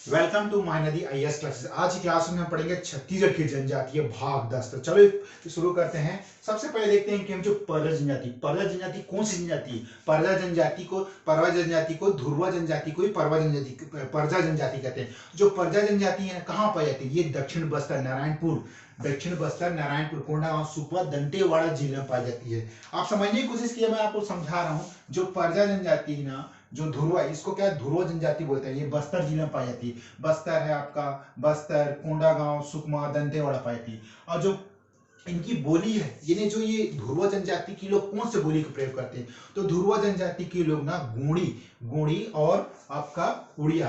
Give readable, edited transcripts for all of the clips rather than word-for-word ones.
Welcome to Mahanadi IAS classes. आज की class में हम पढ़ेंगे छत्तीसगढ़ की जनजातीय भाग 10। तो चलो शुरू करते हैं। सबसे पहले देखते हैं कि हम जो परजा जनजाति कौन सी जनजाति? परजा जनजाति को ध्रुवा जनजाति को ही परजा जनजाति कहते हैं। जो परजा जनजाति है कहाँ पाई जाती है? ये दक्षिण बस्तर नारायणपुर कोंडागांव सुकमा दंतेवाड़ा जिले में पाई जाती है। आप समझने की कोशिश कीजिए, मैं आपको समझा रहा हूँ। जो परजा जनजाति है ना, जो ध्रुवा, इसको क्या ध्रुव जनजाति बोलते हैं। ये बस्तर जिले में पाई जाती है। बस्तर है आपका, बस्तर, कोंडागांव, सुकमा, दंतेवाड़ा पाई जाती है। और जो इनकी बोली है, यानी जो ये ध्रुव जनजाति के लोग कौन से बोली का प्रयोग करते हैं? तो ध्रुव जनजाति के लोग ना गोंडी और आपका उड़िया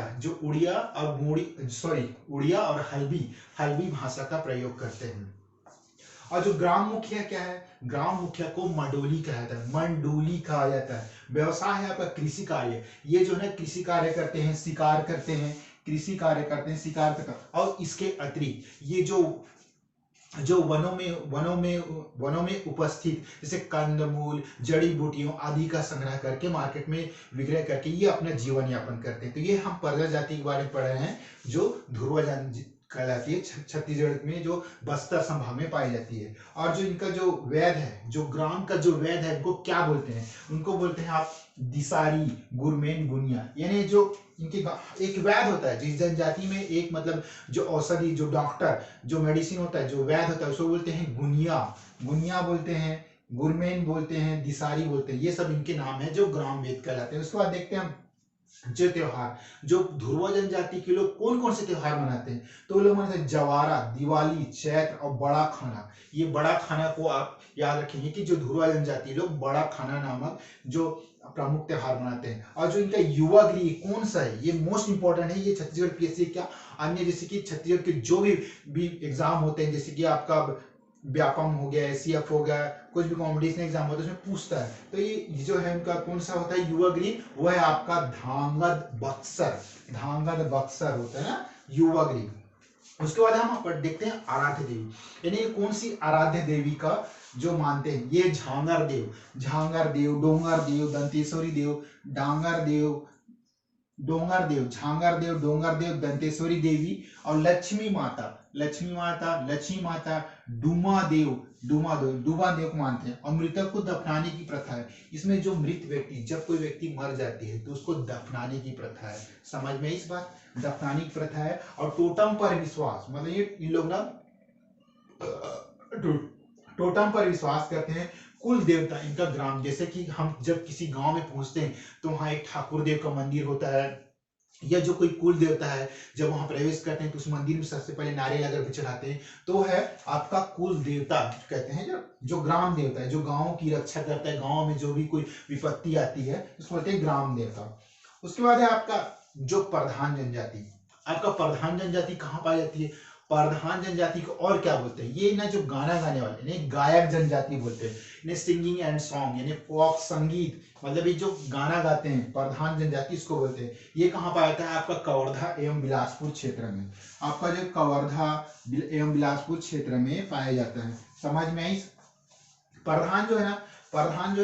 और हल्बी भाषा का प्रयोग करते हैं। और जो ग्राम मुखिया क्या है? ग्राम मुखिया को मंडोली कहा जाता है। व्यवसाय है आपका कृषि कार्य। ये जो है कृषि कार्य करते हैं, शिकार करते हैं, शिकार करते हैं। और इसके अतिरिक्त ये जो वनों में उपस्थित जैसे कंदमूल, जड़ी बूटियों आदि का संग्रह करके मार्केट में विक्रय करके ये अपना जीवन यापन करते हैं। तो ये हम परजा जाति के बारे में पढ़ रहे हैं, जो ध्रुव कहलाती है। छत्तीसगढ़ में जो बस्तर संभाग में पाई जाती है। और जो इनका जो वैद है, जो ग्राम का जो वैद है, उनको क्या बोलते हैं? उनको बोलते हैं आप दिसारी, गुरमेन, गुनिया। यानी जो इनके एक वैद होता है जिस जनजाति में, एक मतलब जो औषधि, जो डॉक्टर, जो मेडिसिन होता है, जो वैद होता है, उसको बोलते हैं गुनिया बोलते हैं, गुरमेन बोलते हैं, दिसारी बोलते हैं। ये सब इनके नाम है जो ग्राम वेद कहलाते हैं। उसके बाद देखते हैं हम जो त्योहार, जो ध्रुव जनजाति के लोग कौन कौन से त्योहार मनाते हैं। तो वो लोग मनाते हैं जवारा, दिवाली, चैत्र और बड़ा खाना। ये बड़ा खाना को आप याद रखेंगे कि जो ध्रुव जनजाति लोग बड़ा खाना नामक जो प्रमुख त्योहार मनाते हैं। और जो इनका युवा गृह कौन सा है, ये मोस्ट इंपॉर्टेंट है। ये छत्तीसगढ़ पीएससी क्या अन्य जैसे कि छत्तीसगढ़ के जो भी एग्जाम होते हैं, जैसे कि आपका व्यापम हो गया, एसीएफ हो गया, कुछ भी कॉम्पिटिशन एग्जाम होता है उसमें पूछता है। तो ये जो है उनका कौन सा होता है युवा गृह, वो है आपका धांगद बक्सर होता है ना युवा गृह। उसके बाद हम देखते हैं आराध्य देवी, यानी कौन सी आराध्य देवी का जो मानते हैं। ये झांगर देव, डोंगर देव, दंतेश्वरी देव, डोंगर देव, दंतेश्वरी देवी और लक्ष्मी माता, डूमा देव को मानते हैं। और मृतक को दफनाने की प्रथा है। इसमें जो मृत व्यक्ति, जब कोई व्यक्ति मर जाती है तो उसको दफनाने की प्रथा है। समझ में इस बात, दफनाने की प्रथा है। और टोटम पर विश्वास, मतलब ये इन लोग ना टोटम पर विश्वास करते हैं। कुल देवता इनका ग्राम, जैसे कि हम जब किसी गांव में पहुंचते हैं तो वहां एक ठाकुर देव का मंदिर होता है, या जो कोई कुल देवता है, जब वहां प्रवेश करते हैं तो उस मंदिर में सबसे पहले नारियल अगर भी चढ़ाते हैं तो है आपका कुल देवता कहते हैं। जो ग्राम देवता है, जो गांव की रक्षा करता है, गांव में जो भी कोई विपत्ति आती है उसको बोलते हैं ग्राम देवता। उसके बाद है आपका जो प्रधान जनजाति कहाँ पाई जाती है? प्रधान जनजाति को और क्या बोलते हैं? ये ना जो गाना गाने वाले इन्हें गायक जनजाति बोलते हैं। इन्हें सिंगिंग एंड सॉन्ग यानी फोक संगीत, मतलब ये जो गाना गाते हैं प्रधान जनजाति इसको बोलते हैं। ये कहाँ पाया जाता है? आपका कवर्धा एवं बिलासपुर क्षेत्र में। आपका जो कवर्धा एवं बिलासपुर क्षेत्र में पाया जाता है। समझ में आई? प्रधान जो है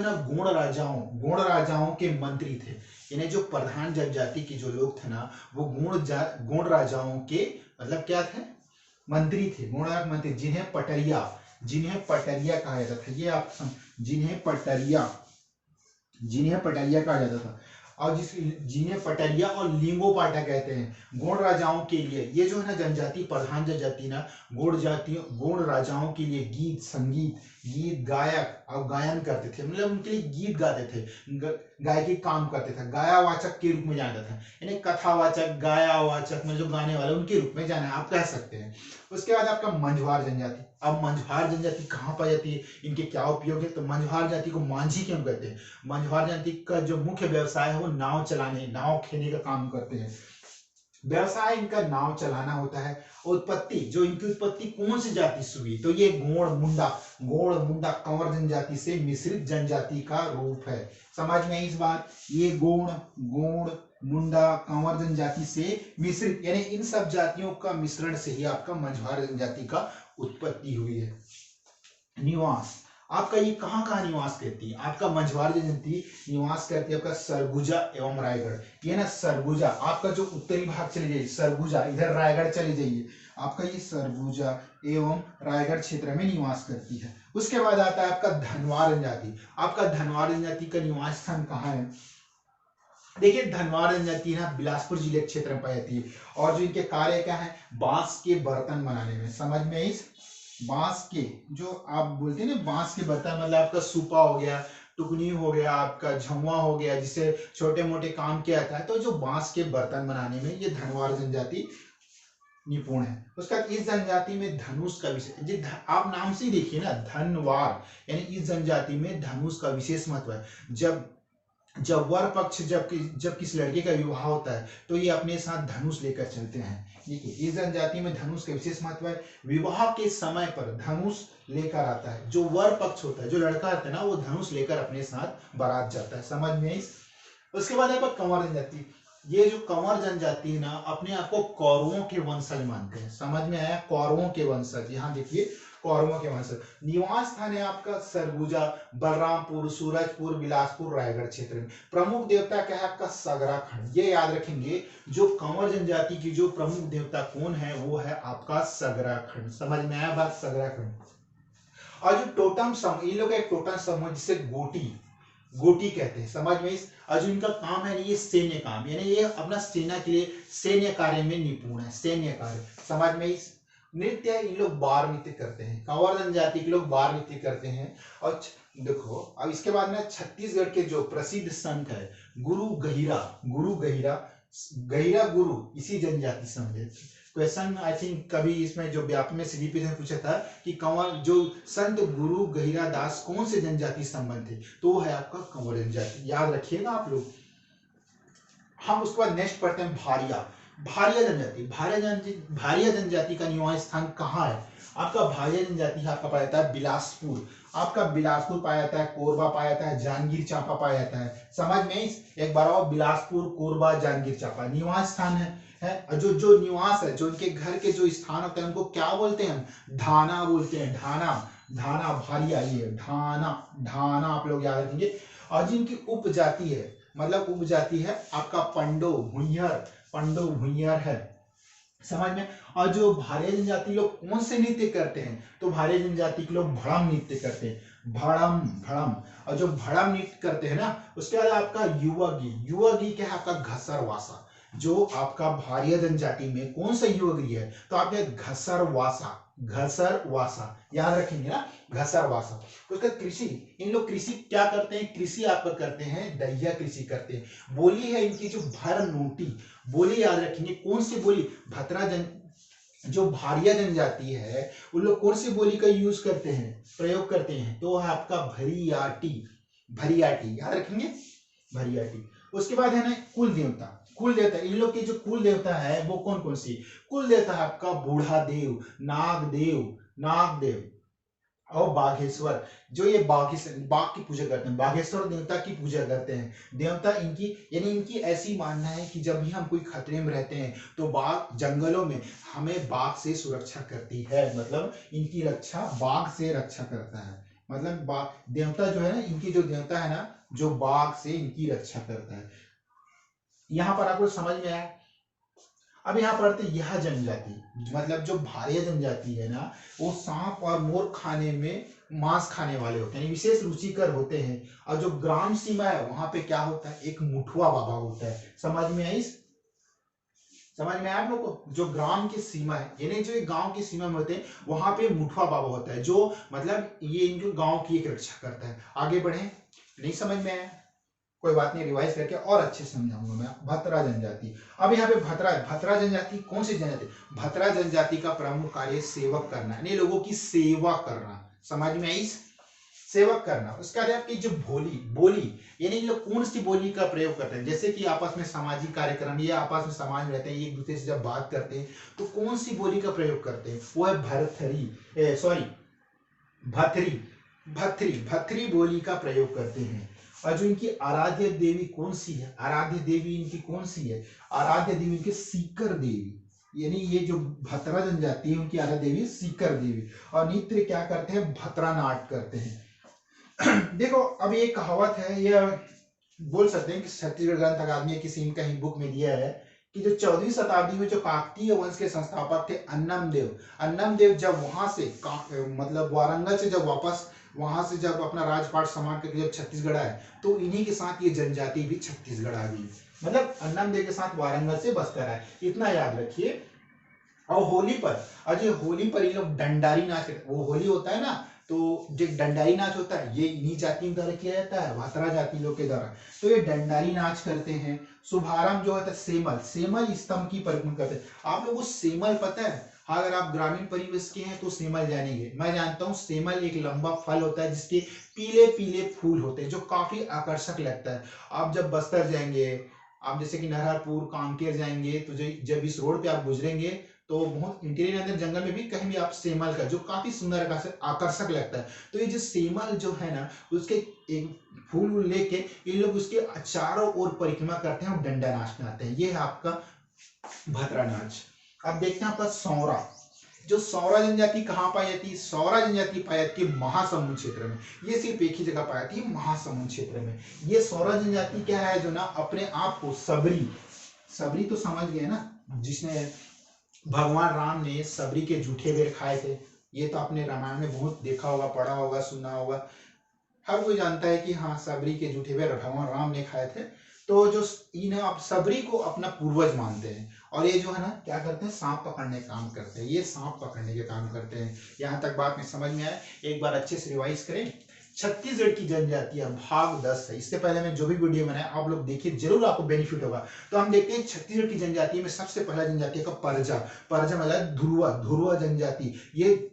ना गोंड राजाओं के मंत्री थे। यानी जो प्रधान जनजाति के जो लोग थे ना, वो गोंड राजाओं के मतलब क्या थे? मंत्री थे, गोंड मंत्री, जिन्हें पटरिया कहा जाता था। ये आप जिन्हें पटरिया कहा जाता था। और जिन्हें पटरिया और लिंगोपाटा कहते हैं गोंड राजाओं के लिए। ये जो है ना जनजाति, प्रधान जनजाति ना गोंड राजाओं के लिए गीत गायक और गायन करते थे। मतलब उनके लिए गीत गाते थे, गायकी काम करते थे। गायावाचक के रूप में जाना था, यानी कथावाचक, गायावाचक में जो गाने वाले उनके रूप में जाना आप कह सकते हैं। उसके बाद आपका मंझवार जनजाति। अब मंझवार जनजाति कहाँ पाई जाती है, इनके क्या उपयोग है? तो मंझवार जाति को मांझी क्यों कहते हैं? मंझवार जाति का जो मुख्य व्यवसाय है वो नाव खेने का काम करते हैं। व्यवसाय इनका नाव चलाना होता है। इनकी उत्पत्ति कौन सी जाति से हुई? तो ये गोंड मुंडा कंवर जनजाति से मिश्रित जनजाति का रूप है। समझ में इस बात? ये गोंड मुंडा कंवर जनजाति से मिश्रित, यानी इन सब जातियों का मिश्रण से ही आपका मंझवार जनजाति का उत्पत्ति हुई है। निवास, आपका ये कहाँ कहाँ निवास करती है? आपका मझवार जनजाति निवास करती है आपका सरगुजा एवं रायगढ़। ये ना सरगुजा आपका जो उत्तरी भाग चली जाइए, सरगुजा इधर रायगढ़ चली जाइए, आपका ये सरगुजा एवं रायगढ़ क्षेत्र में निवास करती है। उसके बाद आता है आपका धनवार जनजाति। आपका धनवार जनजाति का निवास स्थान कहाँ है? देखिए धनवार जनजाति ना बिलासपुर जिले के क्षेत्र में पाई जाती है और जो इनके कार्य क्या है, बांस के बर्तन बनाने में। समझ में इस बांस के जो आप बोलते हैं ना, बांस के बर्तन मतलब आपका सूपा हो गया, टुकनी हो गया, आपका झमुआ हो गया, जिससे छोटे मोटे काम किया जाता है। तो जो बांस के बर्तन बनाने में ये धनवार जनजाति निपुण है। उसका इस जनजाति में धनुष का विशेष, आप नाम से ही देखिए ना धनवार, यानी इस जनजाति में धनुष का विशेष महत्व है। जब वर पक्ष जब किसी लड़के का विवाह होता है तो ये अपने साथ धनुष लेकर चलते हैं। देखिए इस जनजाति में धनुष का विशेष महत्व है। विवाह के समय पर धनुष लेकर आता है, जो वर पक्ष होता है, जो लड़का होता है ना, वो धनुष लेकर अपने साथ बारात जाता है। समझ में इस। उसके बाद है कंवर जनजाति। ये जो कंवर जनजाति है ना, अपने आप को कौरवों के वंशज मानते हैं। समझ में आया, कौरवों के वंशज। यहाँ देखिए कौरवों के वंशज। निवास स्थान है आपका सरगुजा, बलरामपुर, सूरजपुर, बिलासपुर, रायगढ़ क्षेत्र में। प्रमुख देवता क्या है आपका सगरा खंड। ये याद रखेंगे, जो कंवर जनजाति की जो प्रमुख देवता कौन है, वो है आपका सगरा खंड। समझ में आया बात, सगरा खंड। और जो टोटम समूह, इन लोग का एक टोटम समूह जिसे गोटी कहते हैं। समझ में इस। और जो इनका काम है ये सैन्य काम, यानी ये अपना सेना के लिए सैन्य कार्य में निपुण है, सैन्य कार्य। समझ में इस। नृत्य, इन लोग बार नृत्य करते हैं, कंवर जनजाति के लोग बार नृत्य करते हैं। और देखो अब इसके बाद में छत्तीसगढ़ के जो प्रसिद्ध संत है गुरु गहिरा गुरु इसी जनजाति से समझे। क्वेश्चन आई थिंक कभी इसमें जो व्यापक में सीडीपी ने पूछा था कि कंवर जो संत गुरु गहिरा दास कौन से जनजाति संबंध थे, तो वो है आपका कंवर जनजाति। याद रखिएगा आप लोग। हम उसके बाद नेक्स्ट पढ़ते हैं भारिया जनजाति। भारिया जनजाति का निवास स्थान कहाँ है? आपका भारिया जनजाति आपका पाया जाता है बिलासपुर। आपका बिलासपुर पाया जाता है, कोरबा पाया जाता है, जांजगीर चांपा पाया जाता है। समझ में इस। एक बार और, बिलासपुर, कोरबा, जांजगीर चांपा निवास स्थान है। जो निवास है, जो उनके घर के जो स्थान होते हैं उनको क्या बोलते हैं? ढाना बोलते हैं। ढाना भारिया, ये ढाना आप लोग याद रखेंगे। और जिनकी उपजाति है, मतलब उपजाति है आपका पंडो भुइंयर है। समझ में। और जो भारिया जनजाति लोग कौन से नृत्य करते हैं, तो भारिया जनजाति के लोग भड़म नृत्य करते हैं। भड़म। और जो भड़म नृत्य करते हैं ना, उसके बाद आपका युवगी क्या है आपका घसरवासा। जो आपका भारिया जनजाति में कौन सा युवगी है, तो आपके घसरवासा याद रखेंगे ना, घसरवासा। उसका कृषि, इन लोग कृषि क्या करते हैं? कृषि आपका करते हैं, दहिया कृषि करते हैं। बोली है इनकी जो भरनोटी बोली, याद रखेंगे कौन सी बोली? जो भारिया जनजाति है उन लोग कौन सी बोली का यूज करते हैं, प्रयोग करते हैं, तो है आपका भरियाटी याद रखेंगे, भरियाटी। उसके बाद है ना कुल देवता। इन लोग के जो कुल देवता है वो कौन सी? कुल देवता है आपका बूढ़ा देव, नागदेव और बाघेश्वर। जो ये बाघ की पूजा करते हैं, बाघेश्वर देवता की पूजा करते हैं। देवता इनकी, यानी इनकी ऐसी मानना है कि जब भी हम कोई खतरे में रहते हैं तो बाघ जंगलों में हमें बाघ से सुरक्षा करती है। मतलब इनकी रक्षा बाघ से रक्षा करता है। मतलब बाघ देवता जो है ना, इनकी जो देवता है ना, जो बाघ से इनकी रक्षा करता है। यहाँ पर आपको समझ में आया। अब यहाँ पढ़ते यह जनजाति, मतलब जो भारिया जनजाति है ना, वो सांप और मोर खाने में मांस खाने वाले होते हैं, विशेष रुचिकर होते हैं। और जो ग्राम सीमा है वहां पे क्या होता है? एक मुठुआ बाबा होता है। समझ में आया आप लोग को? जो ग्राम की सीमा है, यानी जो गांव की सीमा में होते हैं वहां पे मुठुआ बाबा होता है, जो मतलब ये इनके गांव की एक रक्षा करता है। आगे बढ़े, नहीं समझ में आया कोई बात नहीं, रिवाइज करके और अच्छे समझाऊंगा मैं। भतरा जनजाति। अब यहाँ पे भतरा जनजाति कौन सी जनजाति? भतरा जनजाति का प्रमुख कार्य सेवक करना, यानी लोगों की सेवा करना। समझ में आई? सेवक करना। उसके बाद आपकी जो बोली, यानी लोग कौन सी बोली का प्रयोग करते हैं? जैसे कि आपस में सामाजिक कार्यक्रम या आपस में समाज में रहते हैं, एक दूसरे से जब बात करते हैं तो कौन सी बोली का प्रयोग करते हैं? वो है भथरी बोली का प्रयोग करते हैं। और जो इनकी आराध्य देवी कौन सी है? आराध्य देवी इनकी कौन सी है? आराध्य देवी इनकी सीकर देवी, यानी ये जो भतरा जनजाति है उनकी आराध्य देवी सीकर देवी। और नृत्य क्या करते हैं? भतरा नाट्य करते हैं। देखो अब ये कहावत है, ये बोल सकते हैं कि छत्तीसगढ़ ग्रंथ अकादमी किसी कहीं बुक में दिया है कि जो 14वीं शताब्दी में जो काकतीय वंश के संस्थापक थे अन्नम देव जब वहां से मतलब वारंगल से जब वापस वहां से जब अपना राजपाट संभाल करके जब छत्तीसगढ़ आए, तो इन्हीं के साथ ये जनजाति भी छत्तीसगढ़ आ गई। मतलब अन्नम देव के साथ वारंगल से बस्तर आए, इतना याद रखिए। और होली पर, अजय होली पर ये लोग डंडारी नाच, वो होली होता है ना, तो जो डंडारी नाच होता है ये इन्हीं जाति के द्वारा किया जाता है, भातरा जाति लोग के द्वारा। तो ये डंडारी नाच करते हैं। शुभारंभ जो होता है सेमल स्तंभ की परिक्रमा करते हैं। आप लोगों को सेमल पता है? हाँ, अगर आप ग्रामीण परिवेश के हैं तो सेमल जानेंगे। मैं जानता हूँ सेमल एक लंबा फल होता है जिसके पीले पीले फूल होते हैं जो काफी आकर्षक लगता है। आप जब बस्तर जाएंगे, आप जैसे कि नरहरपुर कांकेर जाएंगे, तो जब इस रोड पे आप गुजरेंगे तो बहुत इंटीरियर अंदर जंगल में भी कहीं भी आप सेमल का जो काफी सुंदर आकर्षक लगता है, तो ये जो सेमल जो है ना, उसके एक फूल लेके ये लोग उसके चारों ओर परिक्रमा करते हैं और डंडा नाचने आते हैं। ये है आपका भतरा नाच। अब देखते हैं आपका सौरा। जो सौरा जनजाति कहाँ पाई जाती है? सौरा जनजाति पाई जाती है महासमुंद क्षेत्र में। ये सिर्फ एक ही जगह पाई जाती है, महासमुंद क्षेत्र में। ये सौरा जनजाति क्या है, जो ना अपने आप को सबरी, सबरी तो समझ गए ना, जिसने भगवान राम ने सबरी के जूठे बेर खाए थे। ये तो आपने रामायण में बहुत देखा होगा, पढ़ा होगा, सुना होगा। हर कोई जानता है कि हाँ, सबरी के जूठे बेर भगवान राम ने खाए थे। तो जो इन आप सबरी को अपना पूर्वज मानते हैं, और ये जो है ना क्या करते हैं, सांप पकड़ने का काम करते हैं। ये सांप पकड़ने के काम करते हैं। यहाँ तक बात में समझ में आए? एक बार अच्छे से रिवाइज करें। छत्तीसगढ़ की जनजातियां भाग 10 है। इससे पहले मैं जो भी वीडियो बनाया आप लोग देखिए, जरूर आपको बेनिफिट होगा। तो हम देखते हैं छत्तीसगढ़ की जनजाति में सबसे पहला जनजाति का परजा। परजा मतलब ध्रुवा, ध्रुवा जनजाति। ये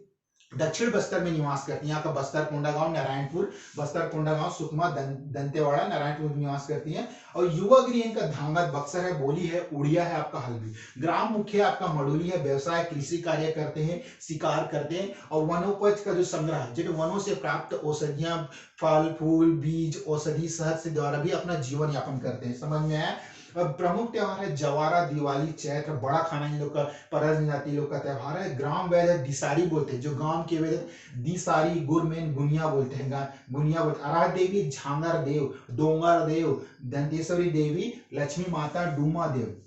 दक्षिण बस्तर में निवास करती है। यहाँ का बस्तर कोंडागांव, नारायणपुर, बस्तर कोंडागांव, सुकमा, दंतेवाड़ा, नारायणपुर में निवास करती है। और युवा गृह इनका धांगत, बक्सर है, बोली है, उड़िया है, आपका हल्बी। ग्राम मुख्य आपका मडोली है। व्यवसाय कृषि कार्य करते हैं, शिकार करते हैं, और वनोपज का जो संग्रह, जो वनों से प्राप्त औषधियां, फल फूल, बीज, औषधि, शहद से द्वारा भी अपना जीवन यापन करते हैं। समझ में आया? और प्रमुख त्योहार है जवारा, दिवाली, चैत्र। बड़ा खाना इन लोग का, परज जनजाति लोग का त्योहार है। ग्राम वैद है, दिसारी बोलते हैं। जो गांव के वैद दिसारी, गुरमेन, गुनिया बोलते हैं, गुनिया बोलते हैं। आराध्य देवी झांगर देव, डोंगर देव, दंतेश्वरी देवी, लक्ष्मी माता, डूमा देव।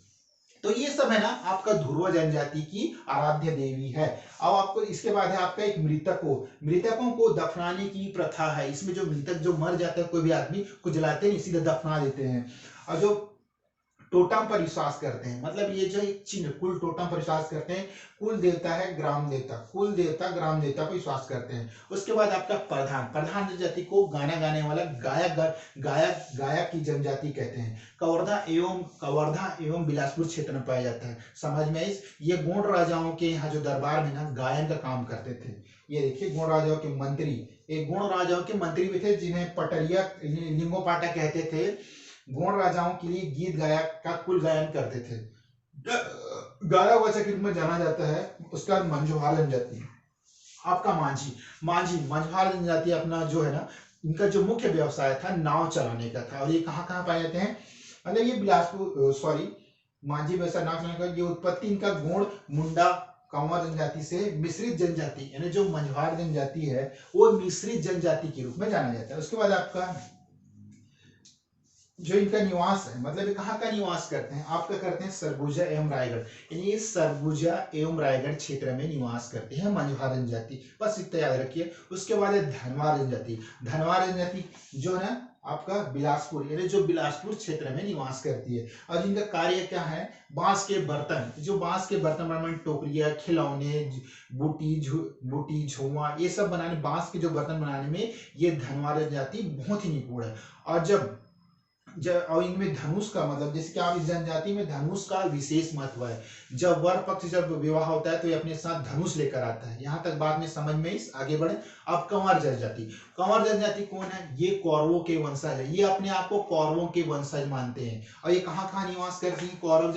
तो ये सब है ना आपका ध्रुव जनजाति की आराध्य देवी है। अब आपको इसके बाद है आपका एक मृतकों को दफनाने की प्रथा है। इसमें जो मृतक जो मर जाता है, कोई भी आदमी को जलाते नहीं, सीधे दफना देते हैं। और जो टोटम पर विश्वास करते हैं, मतलब ये जो एक चिन्ह, कुल टोटम पर विश्वास करते हैं। कुल देवता है ग्राम देवता, कुल देवता ग्राम देवता पर विश्वास करते हैं। उसके बाद आपका प्रधान जनजाति को गाना गाने वाला गायक की जनजाति कहते हैं। कवर्धा एवं बिलासपुर क्षेत्र में पाया जाता है। समझ में इस ये गोंड राजाओं के यहाँ जो दरबार में ना गायन का काम करते थे। ये देखिए गोंड राजाओं के मंत्री, एक गोंड राजाओं के मंत्री भी थे जिन्हें पटरिया लिंगोपाटा कहते थे। गोंड राजाओं के लिए गीत गाया का कुल गायन करते थे। गाया हुआ के रूप में जाना जाता है। उसका मंझवाल जनजाति, आपका मांझी मंझवाल जनजाति अपना जो है ना, इनका जो मुख्य व्यवसाय था नाव चलाने का था। और ये कहाँ कहाँ पाए जाते हैं? मतलब ये बिलासपुर, सॉरी, मांझी व्यवसाय नाव चलाने का, ये उत्पत्ति इनका गोंड, मुंडा, कंवर जनजाति से मिश्रित जनजाति, यानी जो मंझवार जनजाति है वो मिश्रित जनजाति के रूप में जाना जाता है। उसके बाद आपका जो इनका निवास है, मतलब ये कहाँ का निवास करते हैं? आपका करते हैं सरगुजा एवं रायगढ़, यानी ये सरगुजा एवं रायगढ़ क्षेत्र में निवास करते हैं मंझवार जनजाति। बस इतना याद रखिए। उसके बाद है धनवार जनजाति। धनवार जनजाति जो है आपका बिलासपुर, यानी जो बिलासपुर क्षेत्र में निवास करती है। और इनका कार्य क्या है? बांस के बर्तन, जो बांस के बर्तन बनाने, टोकरिया, खिलौने, बूटी झुआ, ये सब बनाने, बांस के जो बर्तन बनाने में ये धनवार जनजाति बहुत ही निपुण है। और और इनमें धनुष का, मतलब जैसे कि आप इस जनजाति में धनुष का विशेष महत्व है। जब वर पक्ष जब विवाह होता है तो ये अपने साथ धनुष लेकर आता है। यहाँ तक बात में समझ में इस आगे बढ़े। अब कंवर जनजाति कौन है? ये कौरवों के वंशज है। ये अपने आप को कौरवों के वंशज मानते हैं। और ये कहाँ कहाँ निवास करती है? कंवर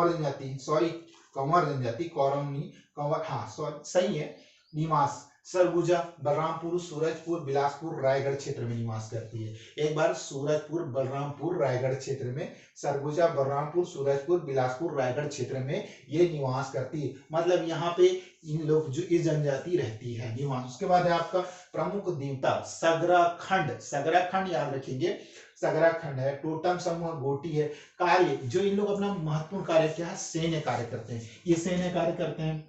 जनजाति, सॉरी कंवर जनजाति, कौरव नहीं, कंवर, हाँ सॉरी, सही है, निवास सरगुजा बलरामपुर सूरजपुर बिलासपुर रायगढ़ क्षेत्र में निवास करती है। एक बार सूरजपुर बलरामपुर रायगढ़ क्षेत्र में, सरगुजा बलरामपुर सूरजपुर बिलासपुर रायगढ़ क्षेत्र में ये निवास करती है। मतलब यहाँ पे इन लोग जो इस जनजाति रहती है निवास। उसके बाद है आपका प्रमुख देवता सगराखंड, सगराखंड याद रखेंगे, सगराखंड है। टोटम समूह गोटी है। कार्य जो इन लोग अपना महत्वपूर्ण कार्य क्या है, सैन्य कार्य करते हैं, ये सैन्य कार्य करते हैं।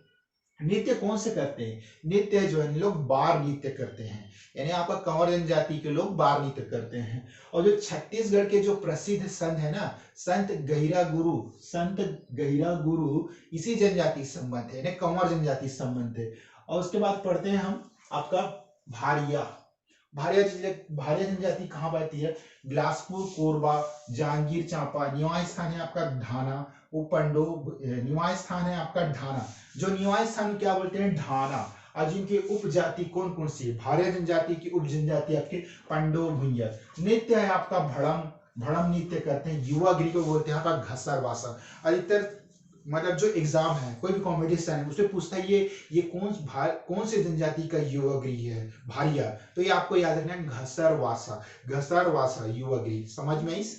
नृत्य कौन से करते हैं, नृत्य जो है लोग बार नृत्य करते हैं, यानी आपका कंवर जनजाति के लोग बार नृत्य करते हैं। और जो छत्तीसगढ़ के जो प्रसिद्ध संत है ना, संत गहिरा गुरु, संत गहिरा गुरु इसी जनजाति संबंध है, यानी कंवर जनजाति संबंध है। और उसके बाद पढ़ते हैं हम आपका भारिया। भारिया जनजाति कहाँ पाती है, बिलासपुर कोरबा जांगीर चांपा। निवास स्थान है आपका ढाना, उपंडो निवास स्थान है आपका ढाना। जो निवास स्थान क्या बोलते हैं, ढाना। और जिनकी उपजाति कौन कौन सी है, भारिया जनजाति की उप जनजाति आपके पंडो भुइया। नृत्य है आपका भड़म, भड़म नृत्य करते हैं। युवा गिरी को बोलते हैं आपका घसर वासा। अधिकतर मतलब जो एग्जाम है, कोई भी कॉम्पिटिशन है, उसमें पूछता है ये कौन से जनजाति का युवागिरी है, भारिया। तो ये आपको याद रखना है, घसरवासा, घसरवासा युवागिरी। समझ में इस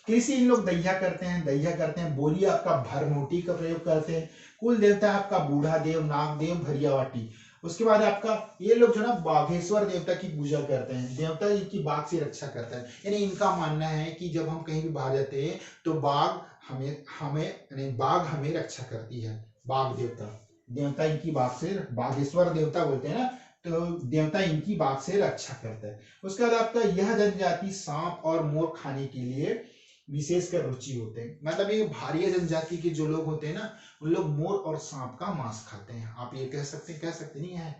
कृषि इन लोग दहिया करते हैं, दहिया करते हैं। बोली आपका भरमोटी का प्रयोग करते हैं। कुल देवता आपका बूढ़ा देव, नागदेव, भरियावाटी। उसके बाद आपका ये लोग जो ना बाघेश्वर देवता की पूजा करते हैं, देवता इनकी बाघ से रक्षा करता है। यानी इनका मानना है कि जब हम कहीं भी बाहर जाते हैं तो बाघ बाघ हमें रक्षा करती है। बाघ देवता, देवता इनकी बाघ से, बाघेश्वर देवता बोलते हैं ना, तो देवता इनकी बाघ से रक्षा करता है। उसके बाद आपका यह जनजाति सांप और मोर खाने के लिए विशेषकर रुचि होते हैं। मतलब ये भारिया जनजाति के जो लोग होते हैं ना, उन लोग मोर और सांप का मांस खाते हैं। आप ये कह सकते नहीं है।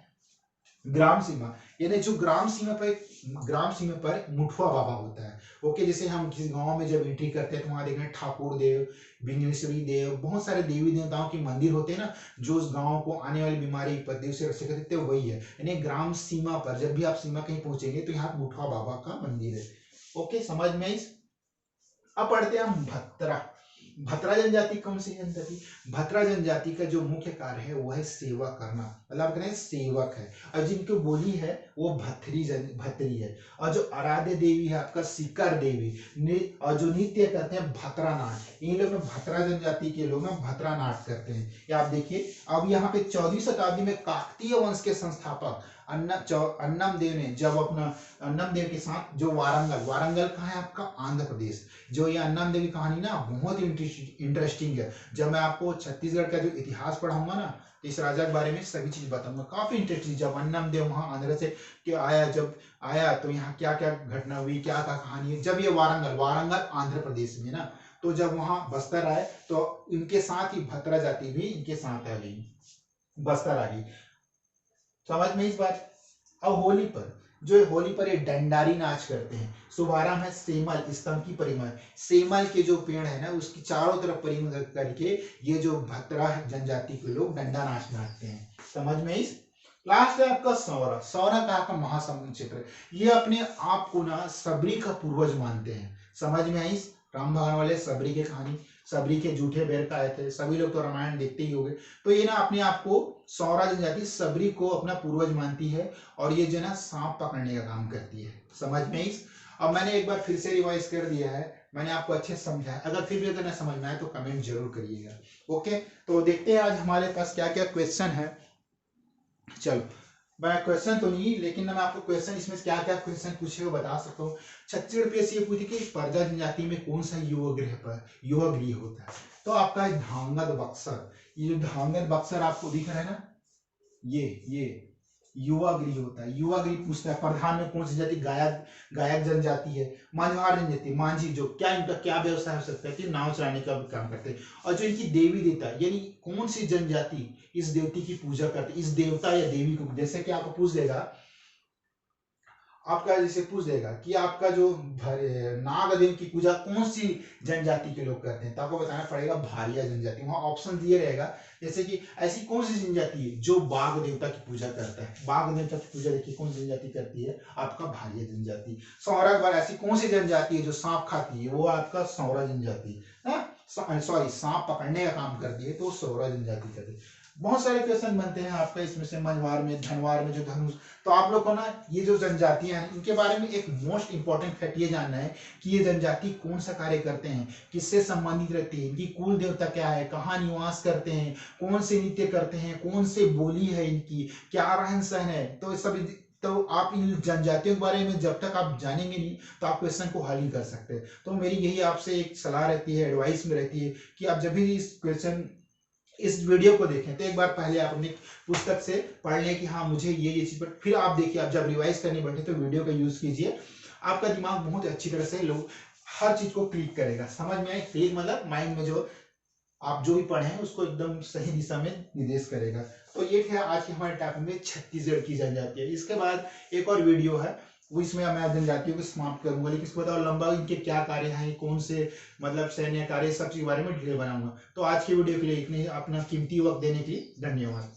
ग्राम सीमा, यानी जो ग्राम सीमा पर मुठुआ बाबा होता है। ओके, जैसे हम किसी गांव में जब एंट्री करते हैं तो वहां देखेंगे ठाकुर देव, विघ्नेश्वरी देव, बहुत सारे देवी देवताओं के मंदिर होते हैं ना, जो उस गांव को आने वाली बीमारी उपद्रव से रक्षा करते हैं, वही है। यानी ग्राम सीमा पर जब भी आप सीमा कहीं पहुंचेंगे तो यहाँ मुठुआ बाबा का मंदिर है। ओके, समझ में आई। अब पढ़ते हैं हम भत्रा। भत्रा जनजाति कौन सी जनजाति, भत्रा जनजाति का जो मुख्य कार्य है वो है सेवा करना, मतलब कहें सेवक है। और जिनकी बोली है वो भतरी है। और जो आराध्य देवी है आपका सिकर देवी, और जो नृत्य करते हैं भत्रा नाट। इन लोग भत्रा जनजाति के लोग ना भत्रा नाट करते हैं। ये आप देखिए, अब यहाँ पे 14वीं शताब्दी में काकतीय वंश के संस्थापक अन्नम देव ने जब अपना अन्नम देव के साथ जो वारंगल कहाँ है आपका आंध्र प्रदेश। जो ये अन्नम देव की कहानी ना बहुत इंटरेस्टिंग है। जब मैं आपको छत्तीसगढ़ का जो इतिहास पढ़ाऊंगा ना, इस राजा के बारे में सभी चीज बताऊंगा, काफी इंटरेस्टिंग। जब अन्नम देव वहां आंध्र से जब आया तो यहाँ क्या क्या घटना हुई, क्या क्या कहानी है। जब ये वारंगल आंध्र प्रदेश में ना, तो जब वहां बस्तर आए तो इनके साथ ही भत्रा जाति भी इनके साथ आ गई, बस्तर आ गई। समझ में इस बात। अब होली पर ये डंडारी नाच करते हैं। शुभारंभ है सेमल स्तंभ की परिमल, सेमल के जो पेड़ है ना उसकी चारों तरफ परिमल करके ये जो भत्रा जनजाति के लोग डंडा नाच नाचते हैं। समझ में इस। लास्ट है आपका सौरा। सौरा का आपका महासमुंद क्षेत्र, ये अपने आप को ना सबरी का पूर्वज मानते हैं। समझ में आई। राम भगवान वाले सबरी की कहानी, सबरी के जूठे बैर का आए थे, सभी लोग तो रामायण देखते ही होंगे। तो ये ना अपने आप को सौरा जनजाति सबरी को अपना पूर्वज मानती है, और ये जो ना सांप पकड़ने का काम करती है। समझ में इस। अब मैंने एक बार फिर से रिवाइज कर दिया है, मैंने आपको अच्छे से समझाया। अगर फिर भी अगर ना समझ में आए तो कमेंट जरूर करिएगा। ओके, तो देखते हैं आज हमारे पास क्या क्या क्वेश्चन है। चलो, मैं क्वेश्चन तो नहीं, लेकिन मैं आपको क्वेश्चन इसमें क्या क्या क्वेश्चन पूछे बता सकता हूँ। छत्तीसगढ़ पे ये पूछी कि परजा जनजाति में कौन सा युवागृह होता है। तो आपका है धांगद बक्सर। ये जो धांगद बक्सर आपको दिख रहा है ना, ये युवागृह होता है। युवागृह पूछता है प्रधान में कौन सी जाति, गायक जनजाति है। मांझार जनजाति, मांझी, जो क्या इनका क्या व्यवसाय हो सकता है कि नाव चलाने का काम करते हैं। और जो इनकी देवी देवता, यानी कौन सी जनजाति इस देवती की पूजा करते, इस देवता या देवी को। जैसे कि आपको पूछ देगा, आपका जैसे पूछ देगा कि आपका जो नागदेव की पूजा कौन सी जनजाति के लोग करते हैं, तो आपको बताना पड़ेगा भारिया जनजाति। वहां ऑप्शन दिए रहेगा, जैसे कि ऐसी कौन सी जनजाति है जो बाघ देवता की पूजा करता है। बाघ देवता की पूजा देखिए कौन सी जनजाति करती है, आपका भारिया जनजाति। सौरा बार ऐसी कौन सी जनजाति है जो सांप खाती है, वो आपका सौरा जनजाति। सॉरी, सांप पकड़ने का काम करती है तो सौरा जनजाति करती है। बहुत सारे क्वेश्चन बनते हैं आपका इसमें से, मनवार में, धनवार में जो धनुष। तो आप लोग को ना ये जो जनजातियां हैं इनके बारे में एक मोस्ट इंपॉर्टेंट फैक्ट ये जानना है कि ये जनजाति कौन सा कार्य करते हैं, किससे संबंधित रहती है, इनकी कुल देवता क्या है, कहाँ निवास करते हैं, कौन से नृत्य करते हैं, कौन से बोली है इनकी, क्या रहन सहन है। तो सब तो आप इन जनजातियों के बारे में जब तक आप जानेंगे नहीं तो आप क्वेश्चन को हल नहीं कर सकते। तो मेरी यही आपसे एक सलाह रहती है, एडवाइस में रहती है कि आप जब भी इस वीडियो को देखें तो एक बार पहले आप अपनी पुस्तक से पढ़ लें कि हाँ मुझे ये चीज, पर फिर आप देखिए, आप जब रिवाइज करने बैठे तो वीडियो का यूज कीजिए। आपका दिमाग बहुत अच्छी तरह से लोग हर चीज को क्लिक करेगा, समझ में आए, क्लिक मतलब माइंड में जो आप जो भी पढ़े हैं उसको एकदम सही दिशा में निर्देश करेगा। तो ये थे आज के हमारे टॉपिक में छत्तीसगढ़ की जनजाति है। इसके बाद एक और वीडियो है, वो इसमें मैं जनजातियों को समाप्त करूंगा, लेकिन इसके बाद और लंबा इनके क्या कार्य हैं, कौन से मतलब सैन्य कार्य, सब चीज के बारे में डिटेल बनाऊंगा। तो आज की वीडियो के लिए इतने, अपना कीमती वक्त देने के लिए धन्यवाद।